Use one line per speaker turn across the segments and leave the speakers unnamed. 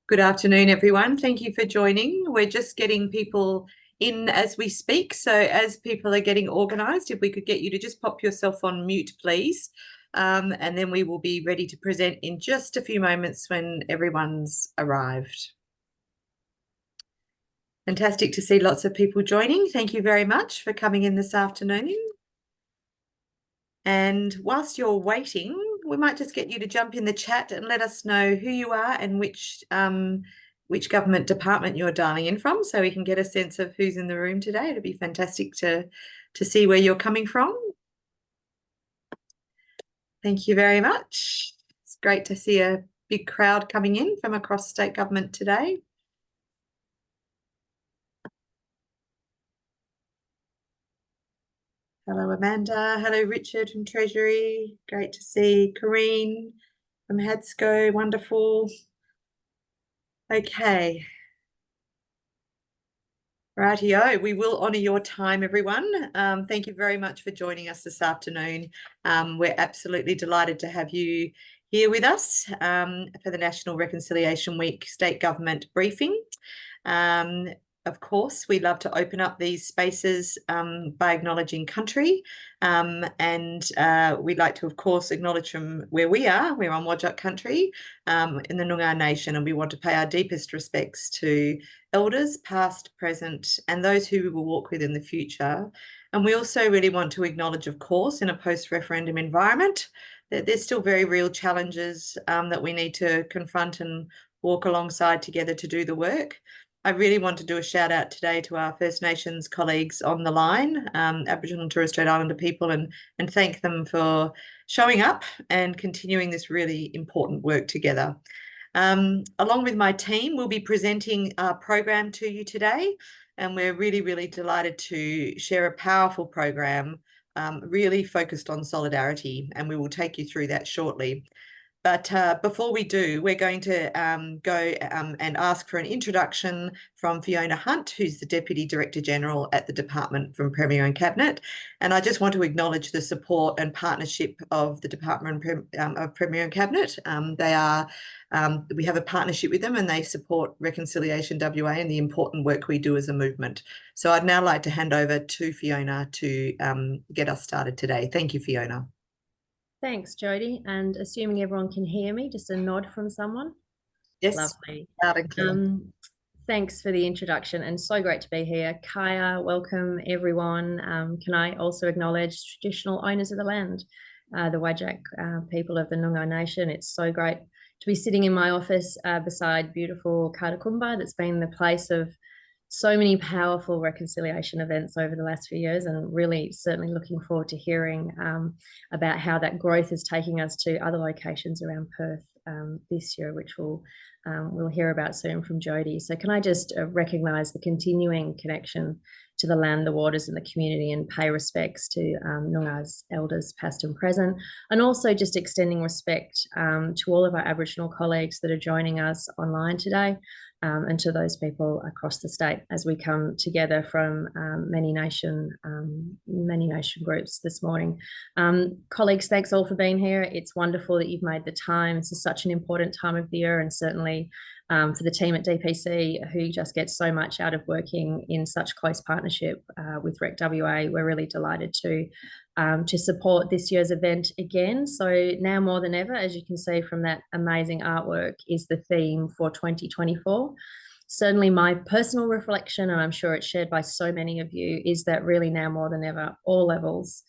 Good afternoon, everyone. Thank you for joining. We're just getting people in as we speak. So as people are getting organised, if we could get you to just pop yourself on mute, please. And then we will be ready to present in just a few moments when everyone's arrived. Fantastic to see lots of people joining. Thank you very much for coming in this afternoon. And whilst you're waiting, we might just get you to jump in the chat and let us know who you are and which government department you're dialing in from, so we can get a sense of who's in the room today. It'd be fantastic to see where you're coming from. Thank you very much. It's great to see a big crowd coming in from across state government today. Hello, Amanda. Hello, Richard from Treasury. Great to see Corrine from HADSCO. Wonderful. Okay. Rightio, we will honour your time, everyone. Thank you very much for joining us this afternoon. We're absolutely delighted to have you here with us for the National Reconciliation Week State Government briefing. Of course, we love to open up these spaces by acknowledging country, and we'd like to, of course, acknowledge from where we are. We're on Whadjuk country in the Noongar Nation, and we want to pay our deepest respects to elders, past, present, and those who we will walk with in the future. And we also really want to acknowledge, of course, in a post-referendum environment, that there's still very real challenges that we need to confront and walk alongside together to do the work. I really want to do a shout out today to our First Nations colleagues on the line, Aboriginal and Torres Strait Islander people, and thank them for showing up and continuing this really important work together. Along with my team, we'll be presenting our program to you today, and we're really, really delighted to share a powerful program really focused on solidarity, and we will take you through that shortly. But before we do, we're going to go and ask for an introduction from Fiona Hunt, who's the Deputy Director General at the Department from Premier and Cabinet. And I just want to acknowledge the support and partnership of the Department of Premier and Cabinet. We have a partnership with them, and they support Reconciliation WA and the important work we do as a movement. So I'd now like to hand over to Fiona to get us started today. Thank you, Fiona.
Thanks, Jodie. And assuming everyone can hear me, just a nod from someone.
Yes.
Lovely.
Loud and clear.
Thanks for the introduction, and so great to be here. Kaya, welcome everyone. Can I also acknowledge traditional owners of the land, the Whadjuk people of the Noongar Nation. It's so great to be sitting in my office beside beautiful Katakumba that's been the place of so many powerful reconciliation events over the last few years, and really certainly looking forward to hearing about how that growth is taking us to other locations around Perth this year, which we'll hear about soon from Jodie. So can I just recognise the continuing connection to the land, the waters and the community, and pay respects to Noongar's elders past and present, and also just extending respect to all of our Aboriginal colleagues that are joining us online today, and to those people across the state as we come together from many nation groups this morning. Colleagues, thanks all for being here. It's wonderful that you've made the time. This is such an important time of the year, and certainly for the team at DPC, who just get so much out of working in such close partnership with Rec WA. We're really delighted to support this year's event again. So now more than ever, as you can see from that amazing artwork, is the theme for 2024. Certainly my personal reflection, and I'm sure it's shared by so many of you, is that really now more than ever, all levels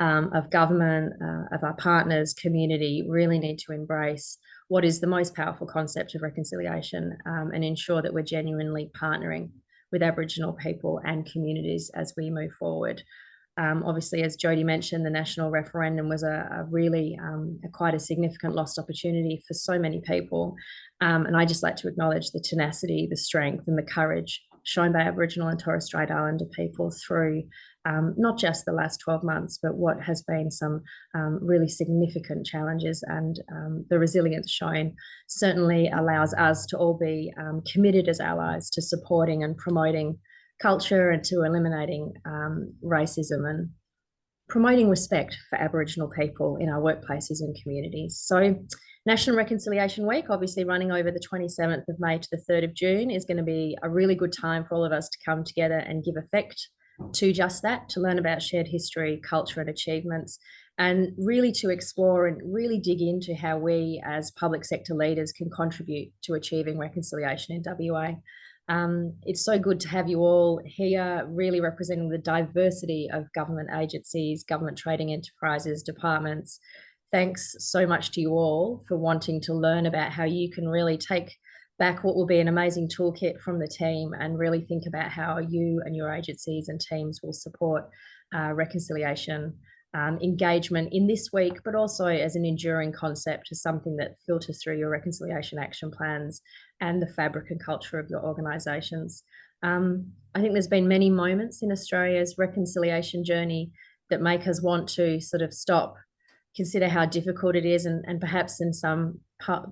of government, of our partners, community, really need to embrace what is the most powerful concept of reconciliation, and ensure that we're genuinely partnering with Aboriginal people and communities as we move forward. Obviously, as Jodie mentioned, the national referendum was a really quite a significant lost opportunity for so many people. And I just like to acknowledge the tenacity, the strength and the courage shown by Aboriginal and Torres Strait Islander people through not just the last 12 months, but what has been some really significant challenges. And the resilience shown certainly allows us to all be committed as allies to supporting and promoting culture and to eliminating racism and promoting respect for Aboriginal people in our workplaces and communities. So National Reconciliation Week, obviously running over the 27th of May to the 3rd of June, is going to be a really good time for all of us to come together and give effect to just that, to learn about shared history, culture, and achievements, and really to explore and really dig into how we as public sector leaders can contribute to achieving reconciliation in WA. It's so good to have you all here, really representing the diversity of government agencies, government trading enterprises, departments. Thanks so much to you all for wanting to learn about how you can really take back what will be an amazing toolkit from the team and really think about how you and your agencies and teams will support reconciliation engagement in this week, but also as an enduring concept, as something that filters through your reconciliation action plans and the fabric and culture of your organisations. I think there's been many moments in Australia's reconciliation journey that make us want to sort of stop, consider how difficult it is, and perhaps in some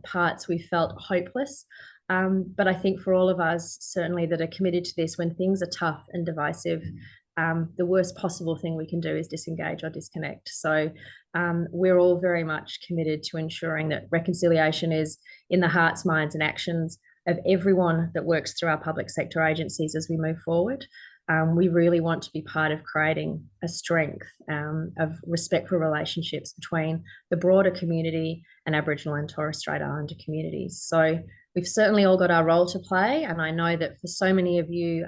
parts we felt hopeless. But I think for all of us, certainly that are committed to this, when things are tough and divisive, the worst possible thing we can do is disengage or disconnect. So we're all very much committed to ensuring that reconciliation is in the hearts, minds, and actions of everyone that works through our public sector agencies as we move forward. We really want to be part of creating a strength of respectful relationships between the broader community and Aboriginal and Torres Strait Islander communities. So we've certainly all got our role to play, and I know that for so many of you,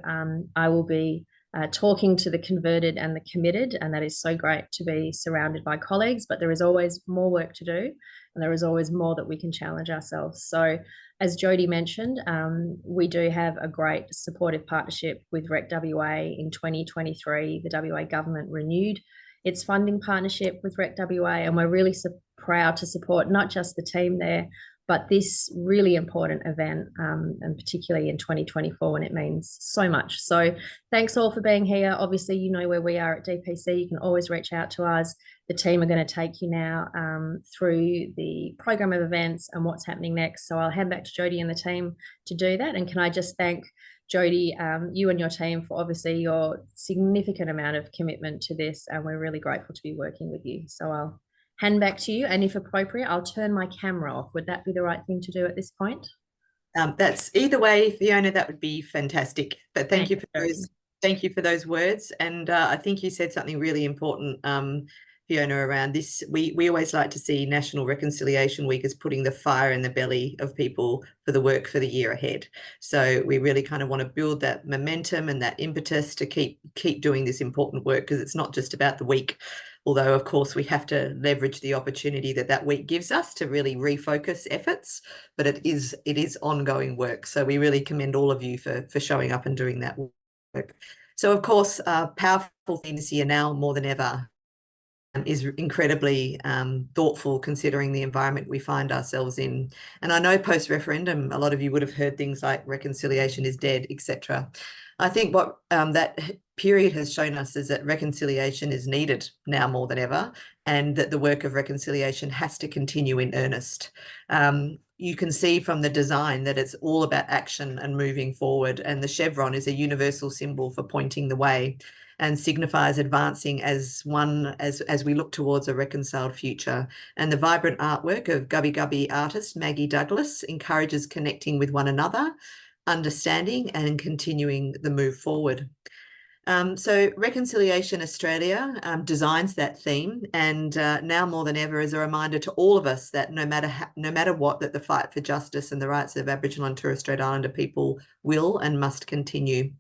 I will be talking to the converted and the committed, and that is so great to be surrounded by colleagues, but there is always more work to do, and there is always more that we can challenge ourselves. So as Jodie mentioned, we do have a great supportive partnership with Rec WA. In 2023, the WA government renewed its funding partnership with Rec WA, and we're really proud to support not just the team there, but this really important event, and particularly in 2024 when it means so much. So thanks all for being here. Obviously, you know where we are at DPC. You can always reach out to us. The team are going to take you now through the program of events and what's happening next. So I'll hand back to Jodie and the team to do that. And can I just thank Jodie, you and your team for obviously your significant amount of commitment to this, and we're really grateful to be working with you. So I'll hand back to you, and if appropriate, I'll turn my camera off. Would that be the right thing to do at this point?
That's either way, Fiona, that would be fantastic. But thank you for those words. And I think you said something really important, Fiona, around this. We always like to see National Reconciliation Week as putting the fire in the belly of people for the work for the year ahead. So we really kind of want to build that momentum and that impetus to keep doing this important work, because it's not just about the week. Although, of course, we have to leverage the opportunity that week gives us to really refocus efforts, but it is ongoing work. So we really commend all of you for showing up and doing that work. So, of course, powerful thing this year now more than ever is incredibly thoughtful, considering the environment we find ourselves in. And I know post-referendum, a lot of you would have heard things like reconciliation is dead, etc. I think what that period has shown us is that reconciliation is needed now more than ever, and that the work of reconciliation has to continue in earnest. You can see from the design that it's all about action and moving forward, and the chevron is a universal symbol for pointing the way and signifies advancing as we look towards a reconciled future. And the vibrant artwork of Gubby Gubby artist Maggie Douglas encourages connecting with one another, understanding and continuing the move forward. So Reconciliation Australia designs that theme, and now more than ever is a reminder to all of us that no matter what, that the fight for justice and the rights of Aboriginal and Torres Strait Islander people will and must continue.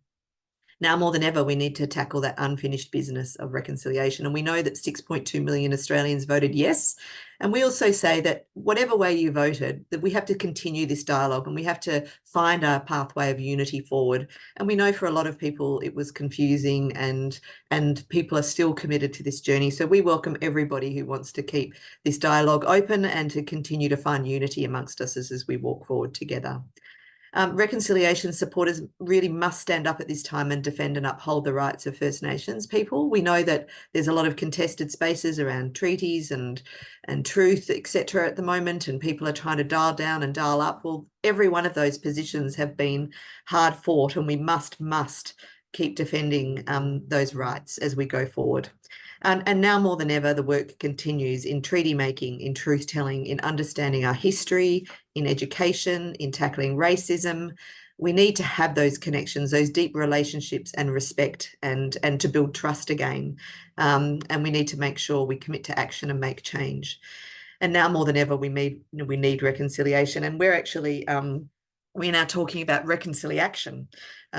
Now more than ever, we need to tackle that unfinished business of reconciliation. And we know that 6.2 million Australians voted yes. And we also say that whatever way you voted, that we have to continue this dialogue and we have to find our pathway of unity forward. And we know for a lot of people it was confusing, and people are still committed to this journey. So we welcome everybody who wants to keep this dialogue open and to continue to find unity amongst us as we walk forward together. Reconciliation supporters really must stand up at this time and defend and uphold the rights of First Nations people. We know that there's a lot of contested spaces around treaties and truth, etc. at the moment, and people are trying to dial down and dial up. Well, every one of those positions have been hard fought, and we must keep defending those rights as we go forward. And now more than ever, the work continues in treaty making, in truth telling, in understanding our history, in education, in tackling racism. We need to have those connections, those deep relationships and respect, and to build trust again. And we need to make sure we commit to action and make change. And now more than ever, we need reconciliation. And we're now talking about reconciliation.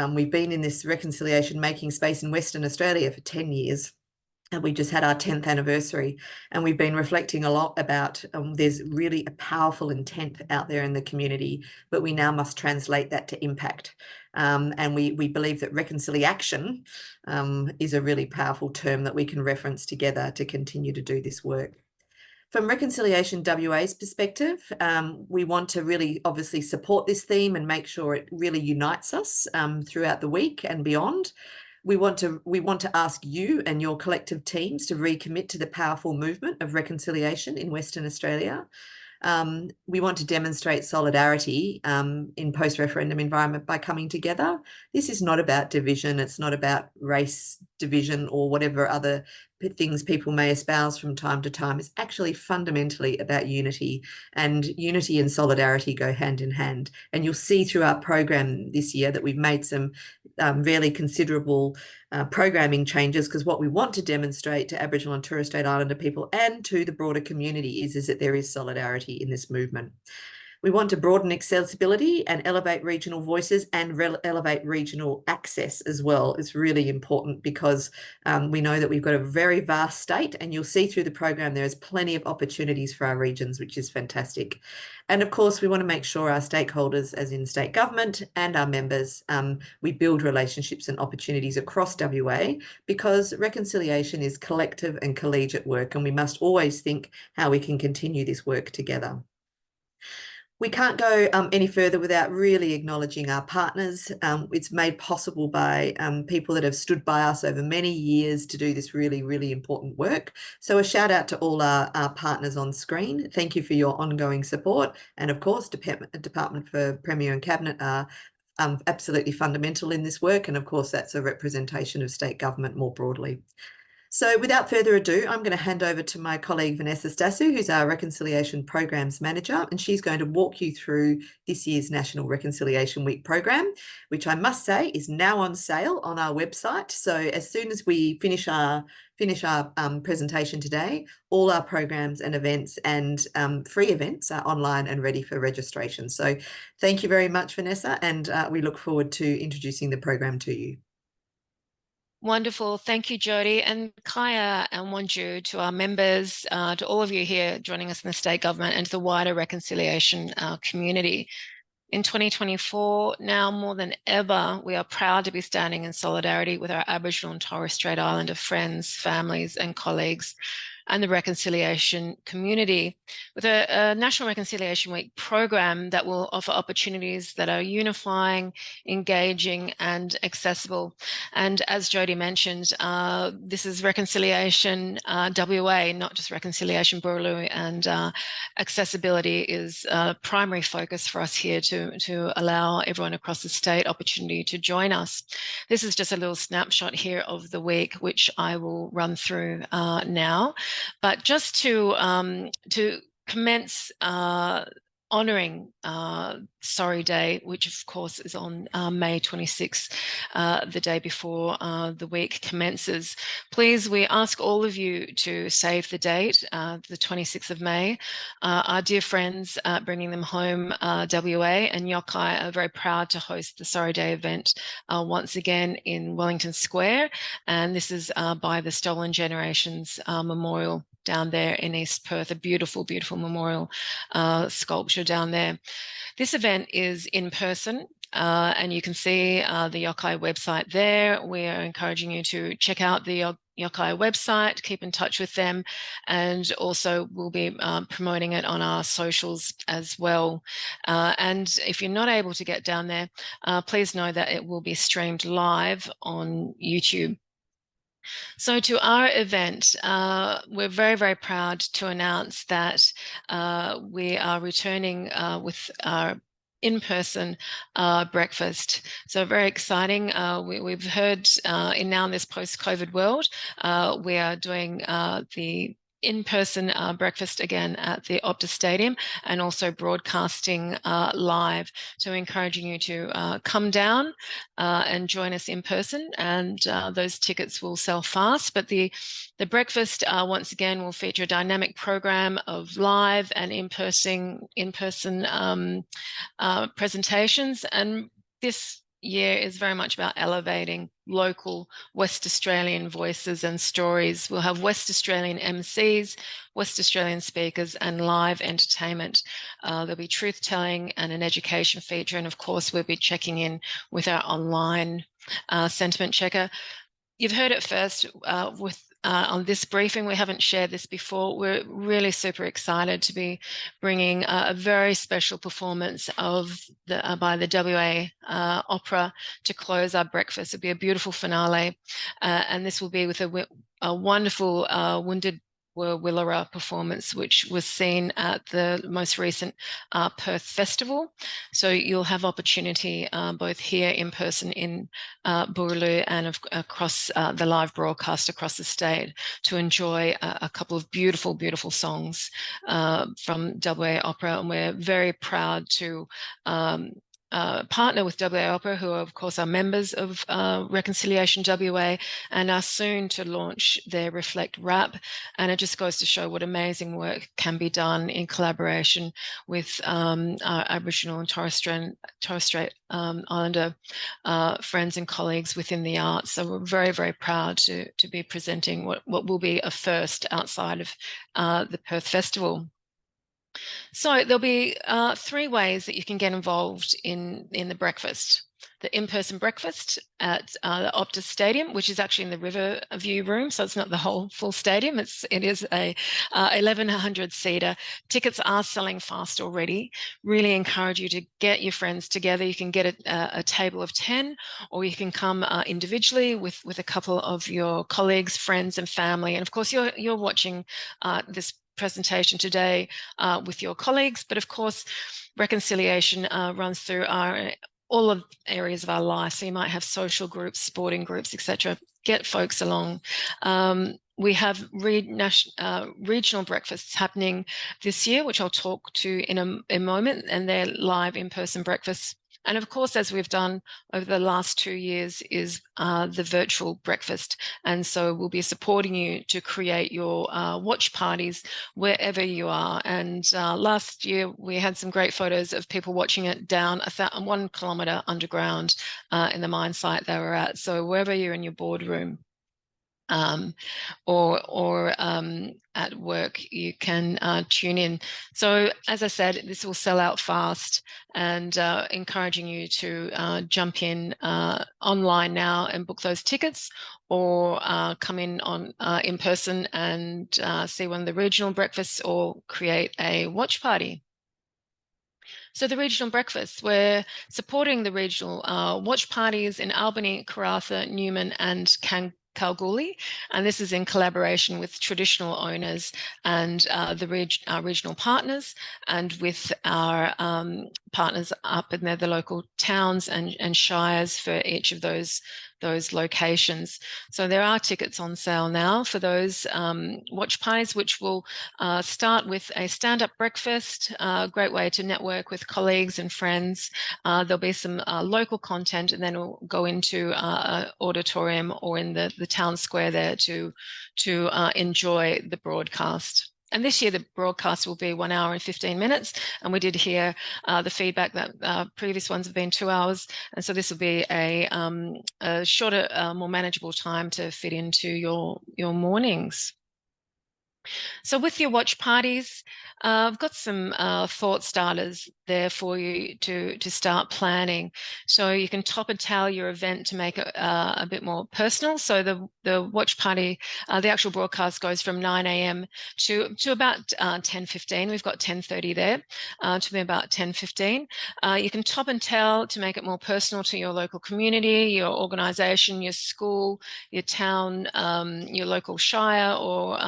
We've been in this reconciliation making space in Western Australia for 10 years. And we just had our 10th anniversary, and we've been reflecting a lot about there's really a powerful intent out there in the community, but we now must translate that to impact. And we believe that reconciliation is a really powerful term that we can reference together to continue to do this work. From Reconciliation WA's perspective, we want to really obviously support this theme and make sure it really unites us throughout the week and beyond. We want to ask you and your collective teams to recommit to the powerful movement of reconciliation in Western Australia. We want to demonstrate solidarity in post-referendum environment by coming together. This is not about division. It's not about race division or whatever other things people may espouse from time to time. It's actually fundamentally about unity, and unity and solidarity go hand in hand. And you'll see through our program this year that we've made some really considerable programming changes, because what we want to demonstrate to Aboriginal and Torres Strait Islander people and to the broader community is that there is solidarity in this movement. We want to broaden accessibility and elevate regional voices and elevate regional access as well. It's really important because we know that we've got a very vast state, and you'll see through the program there is plenty of opportunities for our regions, which is fantastic. And of course, we want to make sure our stakeholders, as in state government, and our members, we build relationships and opportunities across WA, because reconciliation is collective and collegiate work, and we must always think how we can continue this work together. We can't go any further without really acknowledging our partners. It's made possible by people that have stood by us over many years to do this really, really important work. So a shout out to all our partners on screen. Thank you for your ongoing support. And of course, Department for Premier and Cabinet are absolutely fundamental in this work. And of course, that's a representation of state government more broadly. So without further ado, I'm going to hand over to my colleague Vanessa Stassu, who's our Reconciliation Programs Manager, and she's going to walk you through this year's National Reconciliation Week program, which I must say is now on sale on our website. So as soon as we finish our presentation today, all our programs and events and free events are online and ready for registration. So thank you very much, Vanessa, and we look forward to introducing the program to you.
Wonderful. Thank you, Jody, and Kaya and Wanju, to our members, to all of you here joining us in the state government, and to the wider reconciliation community. In 2024, now more than ever, we are proud to be standing in solidarity with our Aboriginal and Torres Strait Islander friends, families, and colleagues, and the reconciliation community, with a National Reconciliation Week program that will offer opportunities that are unifying, engaging, and accessible. And as Jody mentioned, this is Reconciliation WA, not just Reconciliation Boorloo, and accessibility is a primary focus for us here to allow everyone across the state opportunity to join us. This is just a little snapshot here of the week, which I will run through now. But just to commence honouring Sorry Day, which of course is on May 26th, the day before the week commences. Please, we ask all of you to save the date, the 26th of May. Our dear friends at Bringing Them Home WA and Yokai are very proud to host the Sorry Day event once again in Wellington Square. And this is by the Stolen Generations Memorial down there in East Perth, a beautiful, beautiful memorial sculpture down there. This event is in person, and you can see the Yokai website there. We are encouraging you to check out the Yokai website, keep in touch with them, and also we'll be promoting it on our socials as well. And if you're not able to get down there, please know that it will be streamed live on YouTube. So to our event, we're very, very proud to announce that we are returning with our in-person breakfast. So very exciting. We've heard in this post-COVID world, we are doing the in-person breakfast again at the Optus Stadium, and also broadcasting live. So encouraging you to come down and join us in person, and those tickets will sell fast. But the breakfast once again will feature a dynamic program of live and in-person presentations, and this year is very much about elevating local West Australian voices and stories. We'll have West Australian MCs, West Australian speakers, and live entertainment. There'll be truth-telling and an education feature, and of course we'll be checking in with our online sentiment checker. You've heard it first on this briefing. We haven't shared this before. We're really super excited to be bringing a very special performance of by the WA Opera to close our breakfast. It'll be a beautiful finale, and this will be with a wonderful Wounded Willera performance, which was seen at the most recent Perth Festival. So you'll have opportunity both here in person in Booralu and across the live broadcast across the state to enjoy a couple of beautiful, beautiful songs from WA Opera. And we're very proud to partner with WA Opera, who are, of course, are members of Reconciliation WA, and are soon to launch their Reflect Rap. And it just goes to show what amazing work can be done in collaboration with our Aboriginal and Torres Strait Islander friends and colleagues within the arts. So we're very, very proud to be presenting what will be a first outside of the Perth Festival. So there'll be 3 ways that you can get involved in the breakfast. The in-person breakfast at the Optus Stadium, which is actually in the Riverview room, so it's not the whole full stadium. It is a 1,100-seater. Tickets are selling fast already. Really encourage you to get your friends together. You can get a table of 10, or you can come individually with a couple of your colleagues, friends, and family. And of course, you're watching this presentation today with your colleagues, but of course reconciliation runs through all of areas of our life. So you might have social groups, sporting groups, etc. Get folks along. We have regional breakfasts happening this year, which I'll talk to in a moment, and they're live in-person breakfasts. And of course, as we've done over the last 2 years, is the virtual breakfast. And so we'll be supporting you to create your watch parties wherever you are. And last year, we had some great photos of people watching it down 1 kilometre underground in the mine site they were at. So wherever you're in your boardroom, or at work, you can tune in. So as I said, this will sell out fast, and encouraging you to jump in online now and book those tickets, or come in in person and see one of the regional breakfasts, or create a watch party. So the regional breakfasts, we're supporting the regional watch parties in Albany, Karratha, Newman, and Kalgoorlie, and this is in collaboration with traditional owners and our regional partners, and with our partners up in the local towns and shires for each of those locations. So there are tickets on sale now for those watch parties, which will start with a stand-up breakfast, a great way to network with colleagues and friends. There'll be some local content, and then we'll go into an auditorium or in the town square there to enjoy the broadcast. And this year, the broadcast will be 1 hour and 15 minutes. And we did hear the feedback that previous ones have been 2 hours. And so this will be a shorter, more manageable time to fit into your mornings. So with your watch parties, I've got some thought starters there for you to start planning. So you can top and tail your event to make it a bit more personal. So the watch party, the actual broadcast goes from 9 a.m. to about 10:15. We've got 10:30 there to be about 10:15. You can top and tail to make it more personal to your local community, your organisation, your school, your town, your local shire, or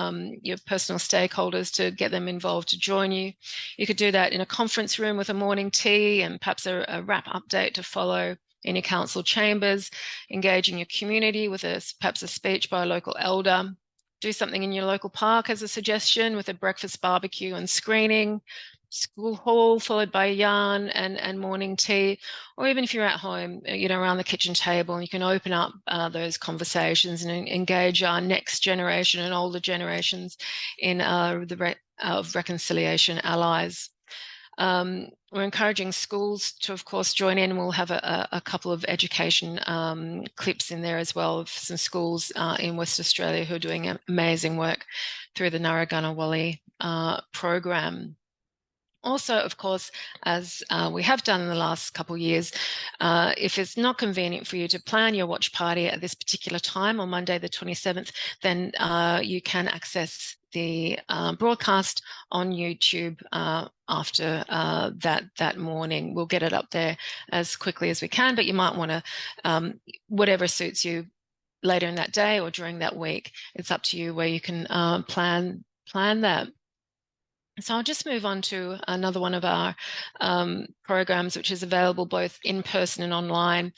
your personal stakeholders, to get them involved to join you. You could do that in a conference room with also morning tea and perhaps a wrap update to follow in your council chambers, engaging your community with perhaps a speech by a local elder. Do something in your local park as a suggestion with a breakfast barbecue and screening, school hall followed by a yarn and morning tea, or even if you're at home, around the kitchen table, you can open up those conversations and engage our next generation and older generations in of reconciliation allies. We're encouraging schools to, of course, join in. We'll have a couple of education clips in there as well of some schools in West Australia who are doing amazing work through the Narragansett program. Also, of course, as we have done in the last couple of years, if it's not convenient for you to plan your watch party at this particular time on Monday the 27th, then you can access the broadcast on YouTube after that morning. We'll get it up there as quickly as we can, but you might want to, whatever suits you later in that day or during that week, it's up to you where you can plan that. So I'll just move on to another one of our programs, which is available both in person and online,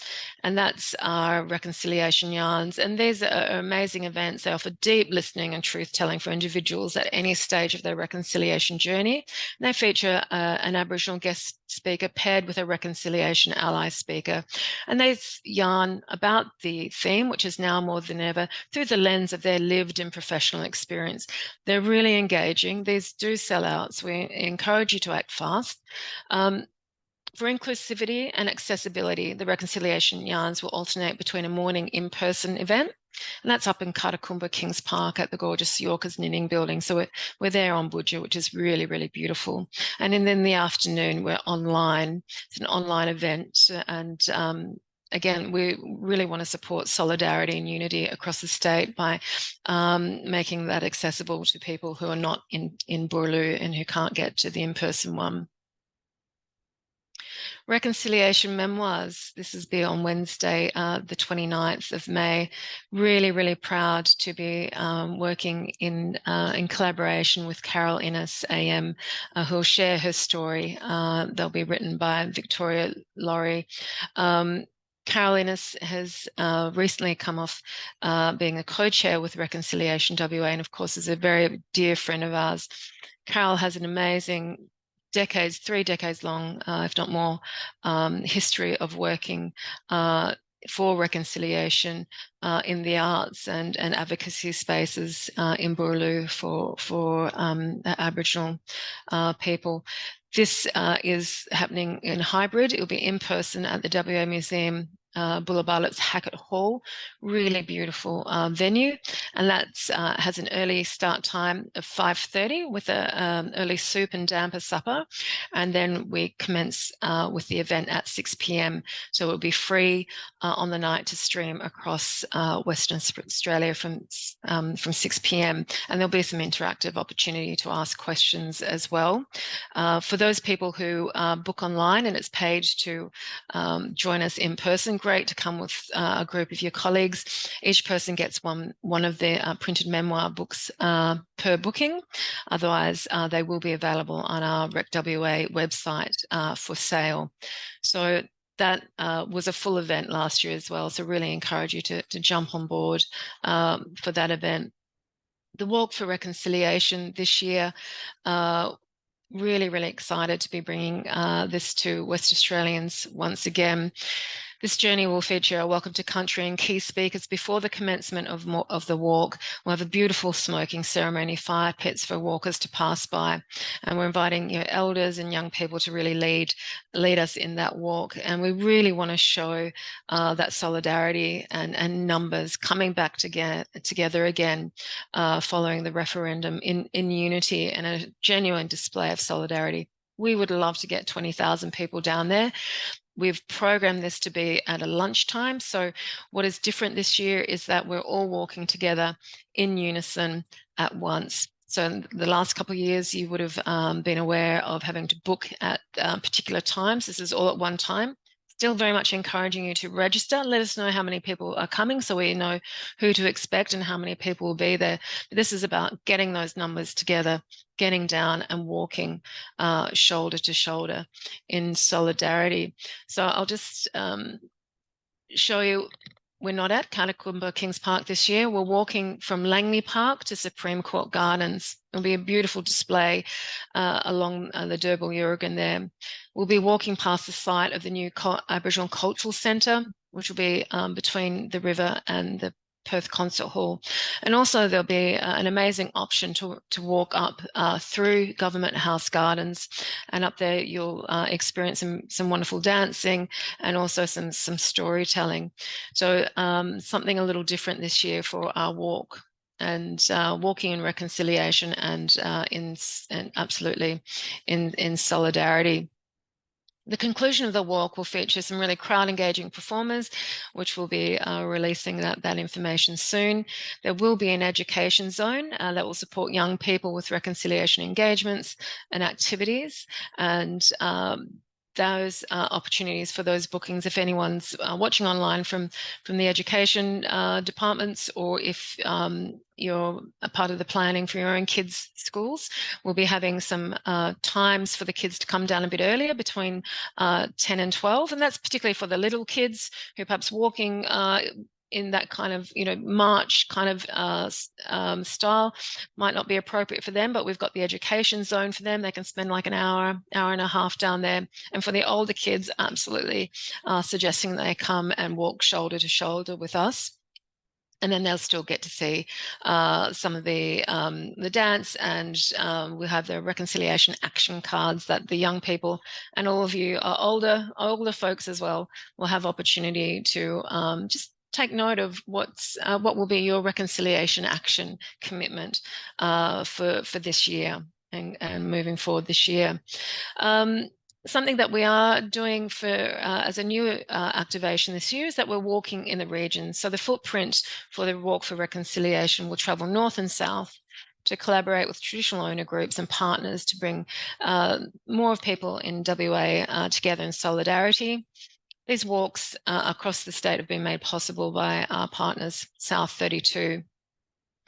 and that's our Reconciliation Yarns. And these are amazing events. They offer deep listening and truth-telling for individuals at any stage of their reconciliation journey. And they feature an Aboriginal guest speaker paired with a reconciliation ally speaker. And they yarn about the theme, which is now more than ever, through the lens of their lived and professional experience. They're really engaging. These do sell out, so we encourage you to act fast. For inclusivity and accessibility, the Reconciliation Yarns will alternate between a morning in-person event, and that's up in Katakumba Kings Park at the gorgeous Yorkers Knitting Building. So we're there on Budja, which is really, really beautiful. And then in the afternoon, we're online. It's an online event, and again, we really want to support solidarity and unity across the state by making that accessible to people who are not in Boorloo and who can't get to the in-person one. Reconciliation Memoirs. This is be on Wednesday, the 29th of May. Really, really proud to be working in collaboration with Carol Innes, AM, who will share her story. They'll be written by Victoria Laurie. Carol Innes has recently come off being a co-chair with Reconciliation WA, and of course is a very dear friend of ours. Carol has an amazing 3 decades long, if not more, history of working for reconciliation in the arts and advocacy spaces in Boorloo for Aboriginal people. This is happening in hybrid. It'll be in person at the WA Museum, Bullabarlett's Hackett Hall. Really beautiful venue, and that has an early start time of 5:30 with an early soup and damper supper, and then we commence with the event at 6 p.m. So it'll be free on the night to stream across Western Australia from 6 p.m. and there'll be some interactive opportunity to ask questions as well. For those people who book online and it's paid to join us in person, great to come with a group of your colleagues. Each person gets one of their printed memoir books per booking. Otherwise, they will be available on our RecWA website for sale. So that was a full event last year as well. So really encourage you to jump on board for that event. The Walk for Reconciliation this year, really, really excited to be bringing this to West Australians once again. This journey will feature a welcome to country and key speakers before the commencement of the walk. We'll have a beautiful smoking ceremony, fire pits for walkers to pass by, and we're inviting elders and young people to really lead us in that walk. And we really want to show that solidarity and numbers coming back together again following the referendum in unity and a genuine display of solidarity. We would love to get 20,000 people down there. We've programmed this to be at a lunchtime. So what is different this year is that we're all walking together in unison at once. So in the last couple of years, you would have been aware of having to book at particular times. This is all at one time. still very much encouraging you to register. Let us know how many people are coming so we know who to expect and how many people will be there. But this is about getting those numbers together, getting down and walking shoulder to shoulder in solidarity. So I'll just show you. We're not at Katakumba Kings Park this year. We're walking from Langley Park to Supreme Court Gardens. It'll be a beautiful display along the Derbyl Yurrigan there. We'll be walking past the site of the new Aboriginal Cultural Centre, which will be between the river and the Perth Concert Hall. And also there'll be an amazing option to walk up through Government House Gardens, and up there you'll experience some wonderful dancing and also some storytelling. So something a little different this year for our walk, and walking in reconciliation and absolutely in solidarity. The conclusion of the walk will feature some really crowd-engaging performers, which will be releasing that information soon. There will be an education zone that will support young people with reconciliation engagements and activities, and those opportunities for those bookings, if anyone's watching online from the education departments, or if you're a part of the planning for your own kids' schools, we'll be having some times for the kids to come down a bit earlier, between 10 and 12, and that's particularly for the little kids who perhaps walking in that kind of, march kind of style might not be appropriate for them, but we've got the education zone for them. They can spend like an hour and a half down there. And for the older kids, absolutely suggesting they come and walk shoulder to shoulder with us. And then they'll still get to see some of the dance, and we'll have the reconciliation action cards that the young people and all of you are older folks as well will have opportunity to just take note of what will be your reconciliation action commitment for this year and moving forward this year. Something that we are doing for as a new activation this year is that we're walking in the region. So the footprint for the Walk for Reconciliation will travel north and south to collaborate with traditional owner groups and partners to bring more of people in WA together in solidarity. These walks across the state have been made possible by our partners, South 32.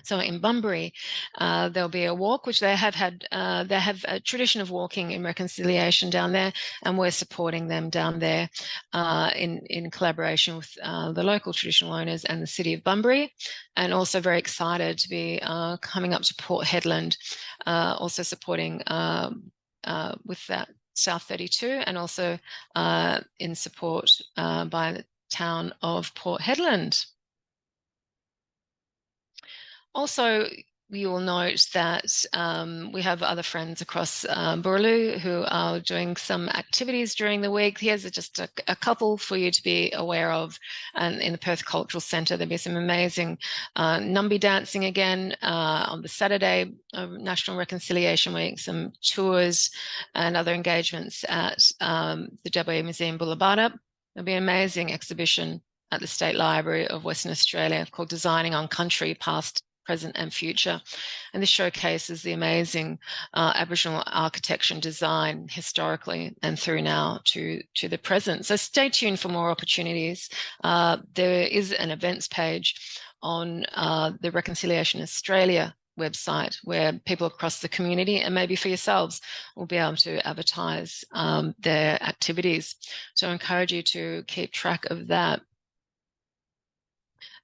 So in Bunbury, there'll be a walk, which they have a tradition of walking in reconciliation down there, and we're supporting them down there in collaboration with the local traditional owners and the City of Bunbury, and also very excited to be coming up to Port Hedland, also supporting with that South 32, and also in support by the town of Port Hedland. Also, you will note that we have other friends across Boorloo who are doing some activities during the week. Here's just a couple for you to be aware of. And in the Perth Cultural Centre, there'll be some amazing Numbi dancing again on the Saturday of National Reconciliation Week, some tours and other engagements at the WA Museum Bulabarda. There'll be an amazing exhibition at the State Library of Western Australia called Designing on Country, Past, Present and Future. And this showcases the amazing Aboriginal architecture and design historically and through now to the present. So stay tuned for more opportunities. There is an events page on the Reconciliation Australia website where people across the community, and maybe for yourselves, will be able to advertise their activities. So I encourage you to keep track of that.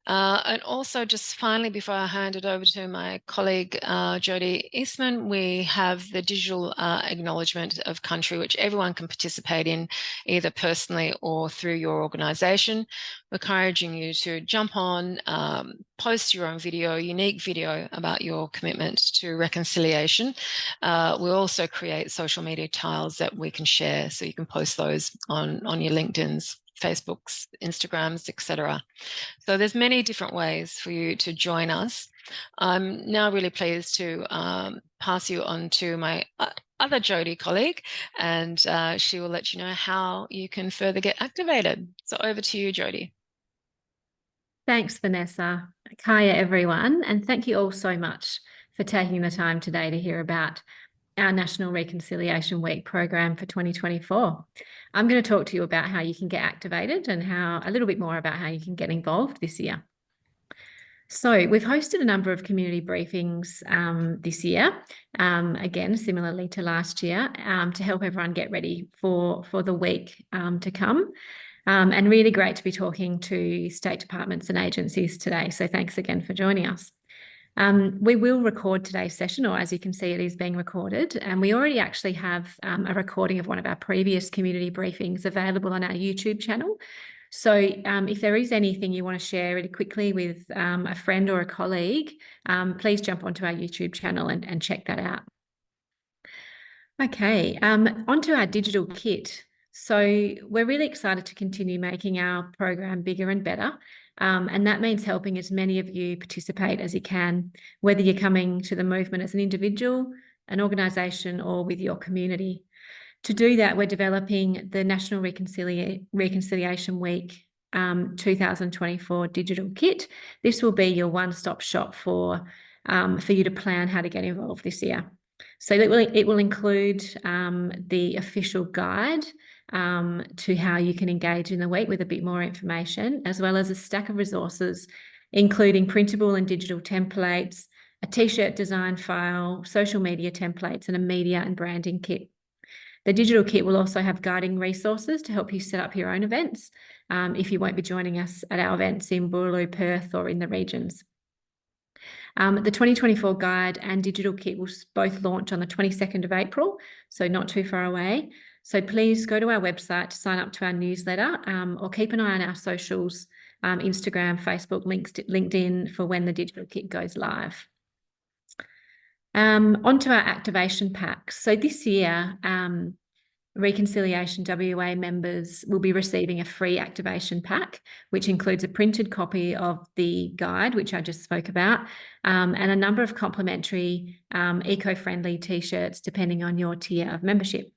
And also, just finally, before I hand it over to my colleague Jodie Eastman, we have the digital acknowledgement of country, which everyone can participate in, either personally or through your organisation. We're encouraging you to jump on, post your own video, unique video about your commitment to reconciliation. We'll also create social media tiles that we can share, so you can post those on your LinkedIn's, Facebooks, Instagrams, etc. So there's many different ways for you to join us. I'm now really pleased to pass you on to my other Jodie colleague, and she will let you know how you can further get activated. So over to you, Jodie.
Thanks, Vanessa. Kaya, everyone, and thank you all so much for taking the time today to hear about our National Reconciliation Week program for 2024. I'm going to talk to you about how you can get activated and a little bit more about how you can get involved this year. So we've hosted a number of community briefings this year, again, similarly to last year, to help everyone get ready for the week to come. And really great to be talking to state departments and agencies today. So thanks again for joining us. We will record today's session, or as you can see, it is being recorded. And we already actually have a recording of one of our previous community briefings available on our YouTube channel. So if there is anything you want to share really quickly with a friend or a colleague, please jump onto our YouTube channel and check that out. Okay, onto our digital kit. So we're really excited to continue making our program bigger and better. And that means helping as many of you participate as you can, whether you're coming to the movement as an individual, an organisation, or with your community. To do that, we're developing the National Reconciliation Week 2024 digital kit. This will be your one-stop shop for you to plan how to get involved this year. So it will include the official guide to how you can engage in the week with a bit more information, as well as a stack of resources, including printable and digital templates, a t-shirt design file, social media templates, and a media and branding kit. The digital kit will also have guiding resources to help you set up your own events if you won't be joining us at our events in Boorloo, Perth, or in the regions. The 2024 guide and digital kit will both launch on the 22nd of April, so not too far away. So please go to our website to sign up to our newsletter, or keep an eye on our socials, Instagram, Facebook, LinkedIn, for when the digital kit goes live. Onto our activation packs. So this year, Reconciliation WA members will be receiving a free activation pack, which includes a printed copy of the guide, which I just spoke about, and a number of complimentary eco-friendly t-shirts, depending on your tier of membership.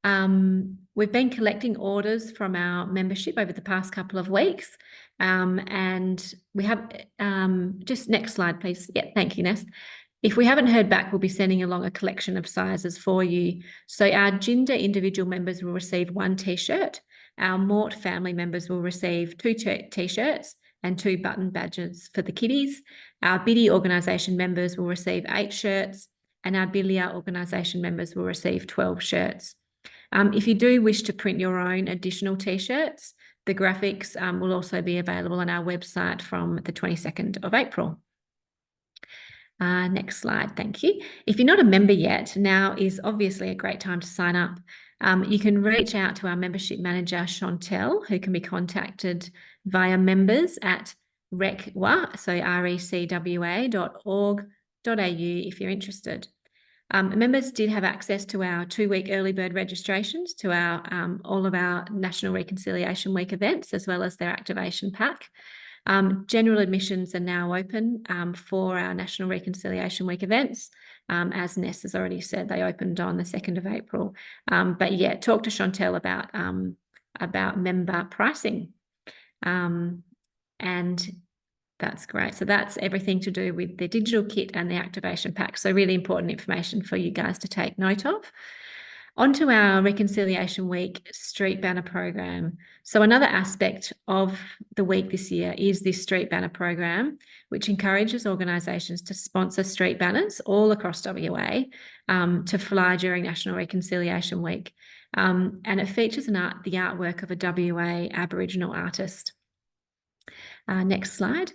We've been collecting orders from our membership over the past couple of weeks, and we have, just next slide, please. Yeah, thank you, Ness. If we haven't heard back, we'll be sending along a collection of sizes for you. So our Gender individual members will receive 1 t-shirt. Our Mort family members will receive 2 t-shirts and 2 button badges for the kiddies. Our Biddy organisation members will receive 8 shirts, and our Bilia organisation members will receive 12 shirts. If you do wish to print your own additional t-shirts, the graphics will also be available on our website from the 22nd of April. Next slide, thank you. If you're not a member yet, now is obviously a great time to sign up. You can reach out to our membership manager, Chantel, who can be contacted via members at recwa, so recwa.org.au if you're interested. Members did have access to our 2-week early bird registrations to our all of our National Reconciliation Week events, as well as their activation pack. General admissions are now open for our National Reconciliation Week events. As Ness has already said, they opened on the 2nd of April. But yeah, talk to Chantel about member pricing. And that's great. So that's everything to do with the digital kit and the activation pack. So really important information for you guys to take note of. Onto our Reconciliation Week street banner program. So another aspect of the week this year is this street banner program, which encourages organisations to sponsor street banners all across WA to fly during National Reconciliation Week. And it features the artwork of a WA Aboriginal artist. Next slide.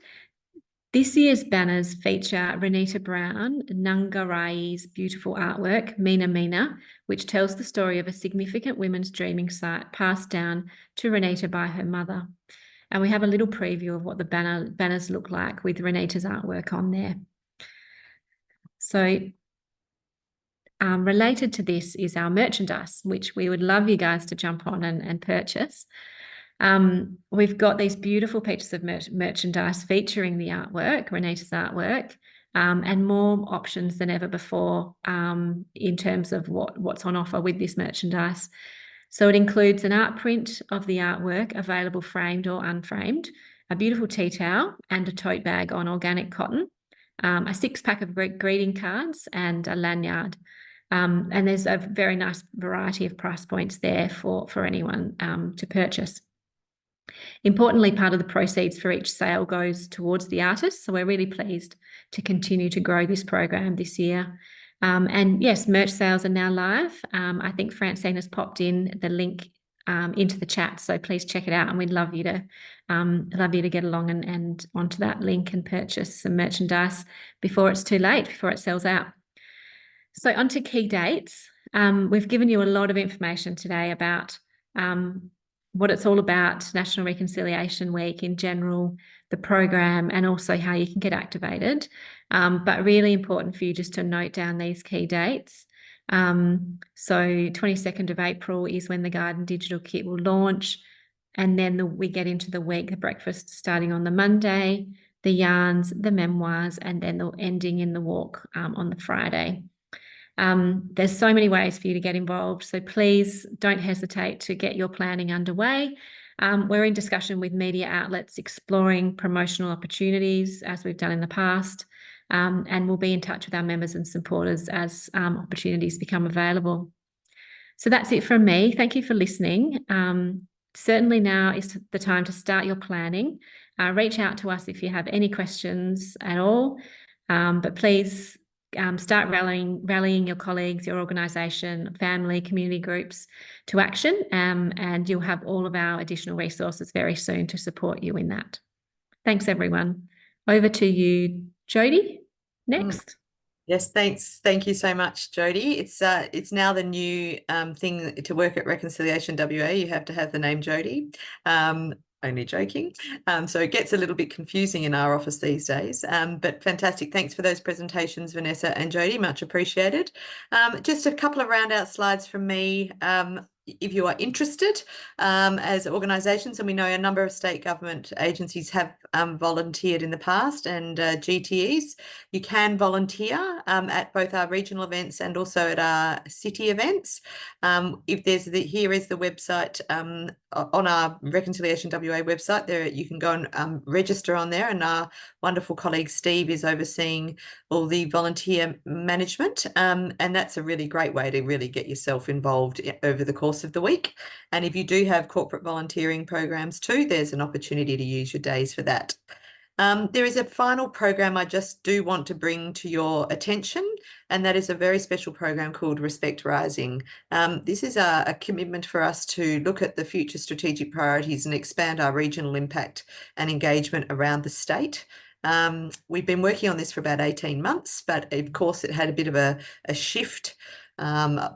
This year's banners feature Renita Brown Nungarai's beautiful artwork, Mina Mina, which tells the story of a significant women's dreaming site passed down to Renita by her mother. And we have a little preview of what the banners look like with Renita's artwork on there. So related to this is our merchandise, which we would love you guys to jump on and purchase. We've got these beautiful pieces of merchandise featuring the artwork, Renita's artwork, and more options than ever before in terms of what's on offer with this merchandise. So it includes an art print of the artwork available framed or unframed, a beautiful tea towel and a tote bag on organic cotton, a 6-pack of greeting cards, and a lanyard. And there's a very nice variety of price points there for anyone to purchase. Importantly, part of the proceeds for each sale goes towards the artists. So we're really pleased to continue to grow this program this year. And yes, merch sales are now live. I think Francine has popped in the link into the chat, so please check it out, and we'd love you to get along and onto that link and purchase some merchandise before it's too late, before it sells out. So onto key dates. We've given you a lot of information today about what it's all about, National Reconciliation Week in general, the program, and also how you can get activated. But really important for you just to note down these key dates. So 22nd of April is when the Garden Digital Kit will launch. And then we get into the week, the breakfast starting on the Monday, the yarns, the memoirs, and then the ending in the walk on the Friday. There's so many ways for you to get involved, so please don't hesitate to get your planning underway. We're in discussion with media outlets exploring promotional opportunities as we've done in the past, and we'll be in touch with our members and supporters as opportunities become available. So that's it from me. Thank you for listening. Certainly now is the time to start your planning. Reach out to us if you have any questions at all, but please start rallying your colleagues, your organisation, family, community groups to action, and you'll have all of our additional resources very soon to support you in that. Thanks, everyone. Over to you, Jodie, next.
Yes, thanks. Thank you so much, Jodie. It's now the new thing to work at Reconciliation WA. You have to have the name Jodie. Only joking. So it gets a little bit confusing in our office these days, but fantastic. Thanks for those presentations, Vanessa and Jodie, much appreciated. Just a couple of round-out slides from me. If you are interested as organisations, and we know a number of state government agencies have volunteered in the past, and GTEs, you can volunteer at both our regional events and also at our city events. If there's here is the website on our Reconciliation WA website. There you can go and register on there, and our wonderful colleague Steve is overseeing all the volunteer management, and that's a really great way to really get yourself involved over the course of the week. And if you do have corporate volunteering programs too, there's an opportunity to use your days for that. There is a final program I just do want to bring to your attention, and that is a very special program called Respect Rising. This is a commitment for us to look at the future strategic priorities and expand our regional impact and engagement around the state. We've been working on this for about 18 months, but of course it had a bit of a shift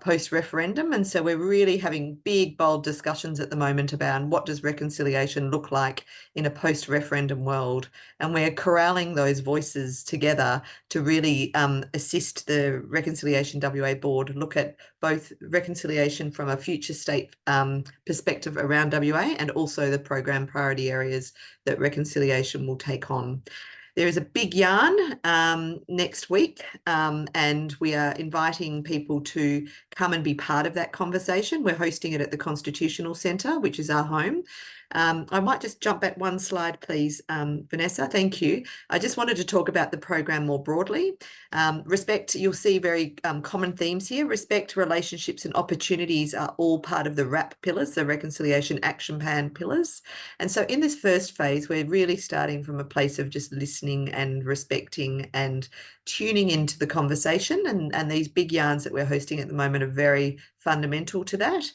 post-referendum, and so we're really having big, bold discussions at the moment about what does reconciliation look like in a post-referendum world, and we're corralling those voices together to really assist the Reconciliation WA board look at both reconciliation from a future state perspective around WA, and also the program priority areas that reconciliation will take on. There is a big yarn next week, and we are inviting people to come and be part of that conversation. We're hosting it at the Constitutional Centre, which is our home. I might just jump back one slide, please, Vanessa. Thank you. I just wanted to talk about the program more broadly. Respect, you'll see very common themes here. Respect, relationships and opportunities are all part of the RAP pillars, the Reconciliation Action Plan pillars. And so in this first phase, we're really starting from a place of just listening and respecting and tuning into the conversation. And these big yarns that we're hosting at the moment are very fundamental to that.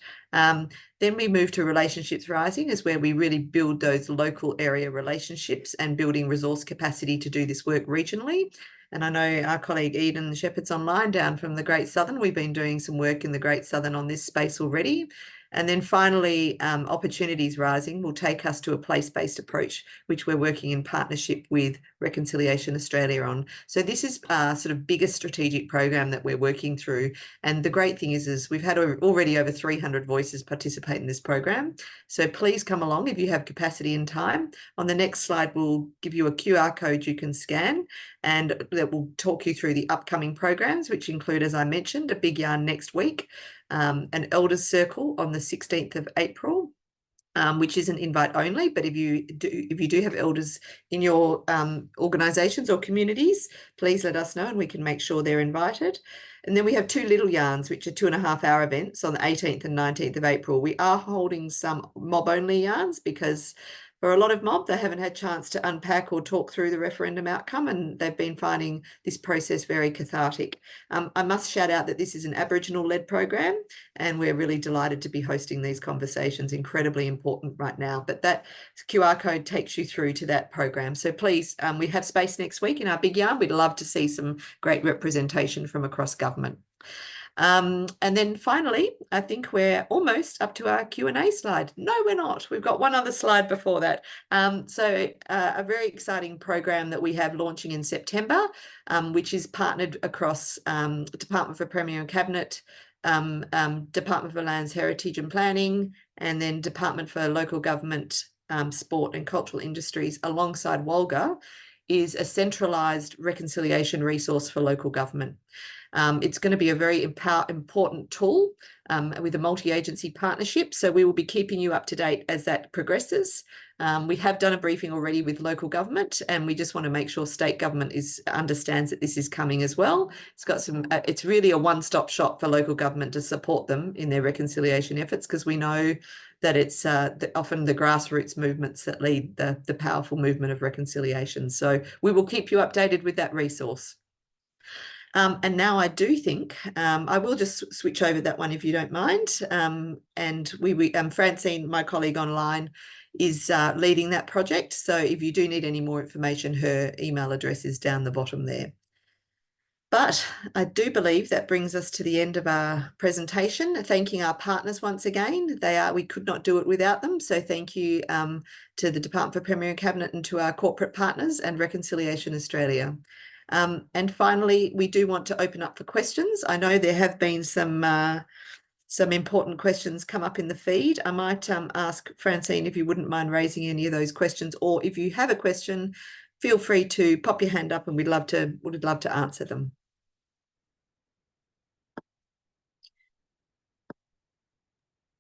Then we move to Relationships Rising, is where we really build those local area relationships and building resource capacity to do this work regionally. And I know our colleague Eden Shepherd's online down from the Great Southern. We've been doing some work in the Great Southern on this space already. And then finally, Opportunities Rising will take us to a place-based approach, which we're working in partnership with Reconciliation Australia on. So this is our sort of biggest strategic program that we're working through. And the great thing is we've had already over 300 voices participate in this program. So please come along if you have capacity and time. On the next slide, we'll give you a QR code you can scan, and that will talk you through the upcoming programs, which include, as I mentioned, a big yarn next week, an Elders Circle on the 16th of April, which isn't invite only, but if you do have elders in your organisations or communities, please let us know and we can make sure they're invited. And then we have 2 little yarns, which are 2.5-hour events on the 18th and 19th of April. We are holding some mob-only yarns because for a lot of mob, they haven't had a chance to unpack or talk through the referendum outcome, and they've been finding this process very cathartic. I must shout out that this is an Aboriginal-led program, and we're really delighted to be hosting these conversations, incredibly important right now. But that QR code takes you through to that program. So please, we have space next week in our big yarn. We'd love to see some great representation from across government. And then finally, I think we're almost up to our Q&A slide. No, we're not. We've got one other slide before that. A very exciting program that we have launching in September, which is partnered across Department for Premier and Cabinet, Department for Lands, Heritage and Planning, and then Department for Local Government, Sport and Cultural Industries, alongside WOLGA, is a centralised reconciliation resource for local government. It's going to be a very important tool with a multi-agency partnership. So we will be keeping you up to date as that progresses. We have done a briefing already with local government, and we just want to make sure state government understands that this is coming as well. It's got some. It's really a one-stop shop for local government to support them in their reconciliation efforts, because we know that it's often the grassroots movements that lead the powerful movement of reconciliation. So we will keep you updated with that resource. And now I do think I will just switch over that one if you don't mind. And Francine, my colleague online, is leading that project. So if you do need any more information, her email address is down the bottom there. But I do believe that brings us to the end of our presentation, thanking our partners once again. We could not do it without them. So thank you to the Department for Premier and Cabinet and to our corporate partners and Reconciliation Australia. And finally, we do want to open up for questions. I know there have been some important questions come up in the feed. I might ask Francine if you wouldn't mind raising any of those questions, or if you have a question, feel free to pop your hand up and we'd love to answer them.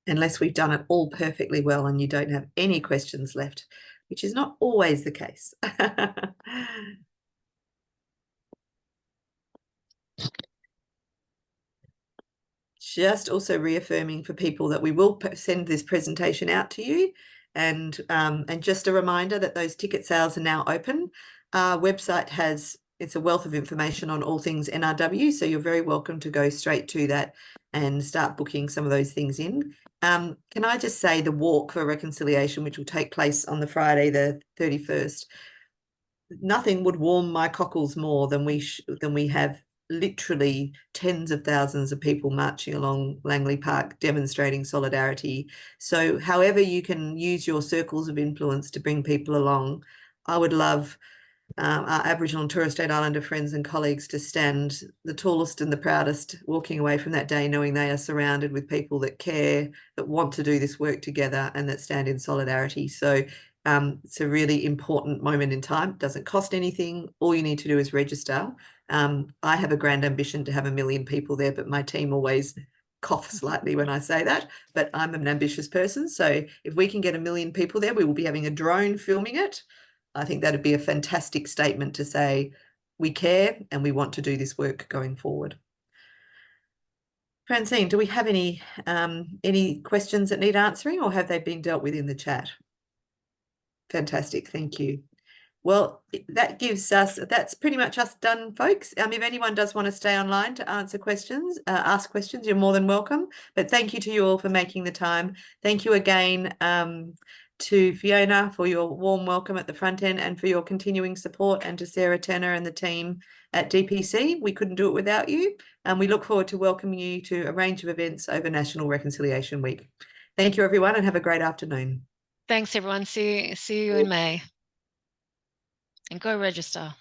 Unless we've done it all perfectly well and you don't have any questions left, which is not always the case. Just also reaffirming for people that we will send this presentation out to you, and just a reminder that those ticket sales are now open. Our website it's a wealth of information on all things NRW, so you're very welcome to go straight to that and start booking some of those things in. Can I just say the walk for reconciliation, which will take place on the Friday the 31st, nothing would warm my cockles more than we have literally tens of thousands of people marching along Langley Park demonstrating solidarity. So however you can use your circles of influence to bring people along, I would love our Aboriginal and Torres Strait Islander friends and colleagues to stand the tallest and the proudest, walking away from that day knowing they are surrounded with people that care, that want to do this work together, and that stand in solidarity. So it's a really important moment in time. It doesn't cost anything. All you need to do is register. I have a grand ambition to have 1 million people there, but my team always cough slightly when I say that, but I'm an ambitious person. So if we can get 1 million people there, we will be having a drone filming it. I think that'd be a fantastic statement to say we care and we want to do this work going forward. Francine, do we have any questions that need answering, or have they been dealt with in the chat? Fantastic, thank you. Well, that's pretty much us done, folks. If anyone does want to stay online to answer questions, ask questions, you're more than welcome. But thank you to you all for making the time. Thank you again to Fiona for your warm welcome at the front end and for your continuing support, and to Sarah Tanner and the team at DPC. We couldn't do it without you, and we look forward to welcoming you to a range of events over National Reconciliation Week. Thank you, everyone, and have a great afternoon.
Thanks, everyone. See you in May. And go register.